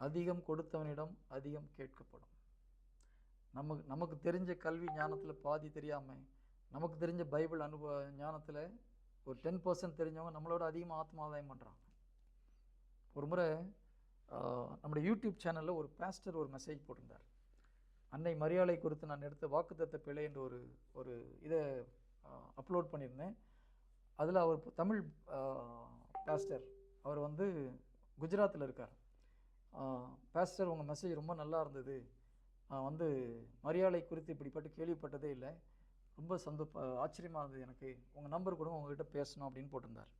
அதிகம் கொடுத்தவனிடம் அதிகம் கேட்கப்படும். நமக்கு தெரிஞ்ச கல்வி ஞானத்தில் பாதி தெரியாமல், நமக்கு தெரிஞ்ச பைபிள் அனுபவ ஞானத்தில் ஒரு 10% தெரிஞ்சவங்க நம்மளோட அதிகமாக ஆத்மாதாயம் பண்ணுறாங்க. ஒரு முறை நம்முடைய யூடியூப் சேனலில் ஒரு பாஸ்டர் ஒரு மெசேஜ் போட்டிருந்தார். அன்னை மரியாதை குறித்து நான் எடுத்த வாக்குத்தத்த பிழை என்ற ஒரு இதை அப்லோட் பண்ணியிருந்தேன். அதில் அவர் தமிழ் பாஸ்டர், அவர் வந்து குஜராத்தில் இருக்கார். பாஸ்டர், உங்கள் மெசேஜ் ரொம்ப நல்லா இருந்தது. நான் வந்து மரியாதை குறித்து இப்படிப்பட்டு கேள்விப்பட்டதே இல்லை. ரொம்ப ஆச்சரியமாக இருந்தது எனக்கு. உங்கள் நம்பர் கொடுங்க, உங்கள்கிட்ட பேசணும் அப்படின்னு போட்டிருந்தார்.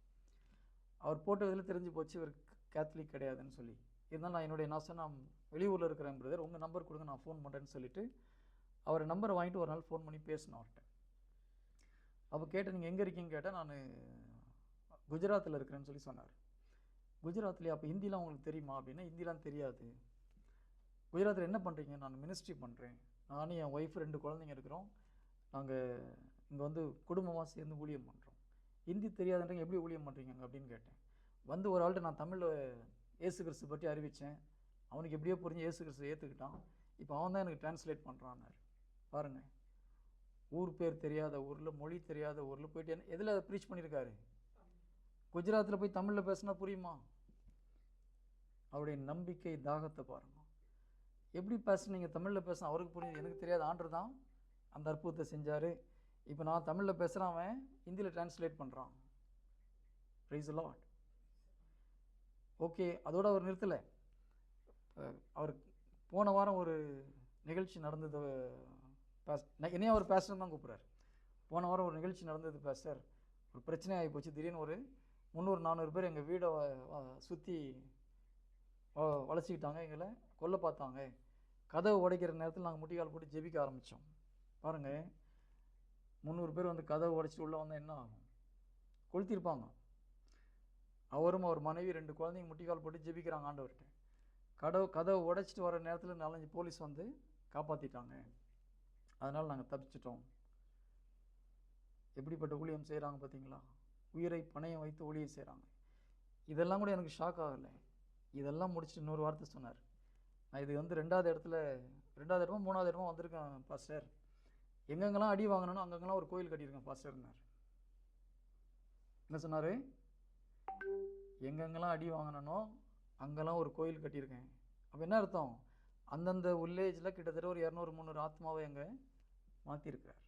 அவர் போட்டதில் தெரிஞ்சு போச்சு இவர் கேத்தலிக் கிடையாதுன்னு சொல்லி. இருந்தாலும் நான் சொன்ன வெளியூரில் இருக்கிறேன் பிரதர், உங்கள் நம்பர் கொடுங்க, நான் ஃபோன் பண்ணுறேன்னு சொல்லிவிட்டு அவர் நம்பரை வாங்கிட்டு ஒரு நாள் ஃபோன் பண்ணி பேசினேன் அவர்கிட்ட. அப்போ கேட்டேன், நீங்கள் எங்கே இருக்கீங்க கேட்டால், நான் குஜராத்தில் இருக்கிறேன்னு சொல்லி சொன்னார். குஜராத்லேயே? அப்போ ஹிந்திலாம் உங்களுக்கு தெரியுமா அப்படின்னா, ஹிந்திலாம் தெரியாது. குஜராத்தில் என்ன பண்ணுறீங்க? நான் மினிஸ்ட்ரி பண்ணுறேன். நானும் என் ஒய்ஃப் 2 குழந்தைங்க இருக்கிறோம். நாங்கள் இங்கே வந்து குடும்பமாக சேர்ந்து ஊழியம் பண்ணுறோம். ஹிந்தி தெரியாதுன்றீங்க, எப்படி ஊழியம் பண்ணுறீங்க அப்படின்னு கேட்டேன். வந்து ஒரு ஆள்கிட்ட நான் தமிழில் இயேசு கிறிஸ்து பற்றி அறிவித்தேன். அவனுக்கு எப்படியோ புரிஞ்சு இயேசு கிறிஸ்து ஏற்றுக்கிட்டான். இப்போ அவன் தான் எனக்கு டிரான்ஸ்லேட் பண்ணுறான்னாரு. பாருங்கள், ஊர் பேர் தெரியாத ஊரில், மொழி தெரியாத ஊரில் போயிட்டு எதில் ப்ரீச் பண்ணியிருக்காரு? குஜராத்தில் போய் தமிழில் பேசினா புரியுமா? அவருடைய நம்பிக்கை தாகத்தை பாருங்க. எப்படி பேசுனீங்க? தமிழில் பேசினா அவருக்கு புரியுது, எனக்கு தெரியாத. ஆண்டவர் தான் அந்த அற்புதத்தை செஞ்சார். இப்போ நான் தமிழில் பேசுகிறேன், அவன் ஹிந்தியில் டிரான்ஸ்லேட் பண்ணுறான். Praise the Lord. ஓகே, அதோடு அவர் நிறுத்தலை. அவர் போன வாரம் ஒரு நிகழ்ச்சி நடந்தது. என்னையும் அவர் பேஸ்டர் தான் கூப்பிட்றாரு. போன வாரம் ஒரு நிகழ்ச்சி நடந்தது பாஸ்டர், ஒரு பிரச்சனை ஆகி போச்சு. திடீர்னு ஒரு 300-400 பேர் எங்கள் வீடை சுற்றி வளைச்சிக்கிட்டாங்க, எங்களை கொல்ல பார்த்தாங்க. கதவை உடைக்கிற நேரத்தில் நாங்கள் முட்டிக்கால் போட்டு ஜெபிக்க ஆரம்பித்தோம். பாருங்கள், 300 பேர் வந்து கதவை உடைச்சிட்டு உள்ளே வந்தால் என்ன ஆகும்? கொளுத்திருப்பாங்க. அவரும் அவர் மனைவி 2 குழந்தைங்க முட்டிக்கால் போட்டு ஜெபிக்கிறாங்க ஆண்டவர்கிட்ட. கதவை உடைச்சிட்டு வர நேரத்தில் 4-5 போலீஸ் வந்து காப்பாற்றிட்டாங்க. அதனால் நாங்கள் தப்பிச்சிட்டோம். எப்படிப்பட்ட ஊழியம் செய்கிறாங்க பார்த்தீங்களா? உயிரை பணையம் வைத்து ஊழியம் செய்கிறாங்க. இதெல்லாம் கூட எனக்கு ஷாக் ஆகலை. இதெல்லாம் முடிச்சுட்டு இன்னொரு வார்த்தை சொன்னார். நான் இது வந்து 2வது இடமா 3வது இடமா வந்திருக்கேன் பாஸ்டர். எங்கெங்கெல்லாம் அடி வாங்கணும் அங்கங்கெல்லாம் ஒரு கோயில் கட்டியிருக்கேன் பாஸ்டர்னார். என்ன சொன்னார்? எங்கெங்கெல்லாம் அடி வாங்கினோ அங்கெல்லாம் ஒரு கோயில் கட்டியிருக்கேன். அப்போ என்ன அர்த்தம்? அந்தந்த வில்லேஜில் கிட்டத்தட்ட ஒரு 200-300 ஆத்மாவை அங்கே மாற்றிருக்கிறார்.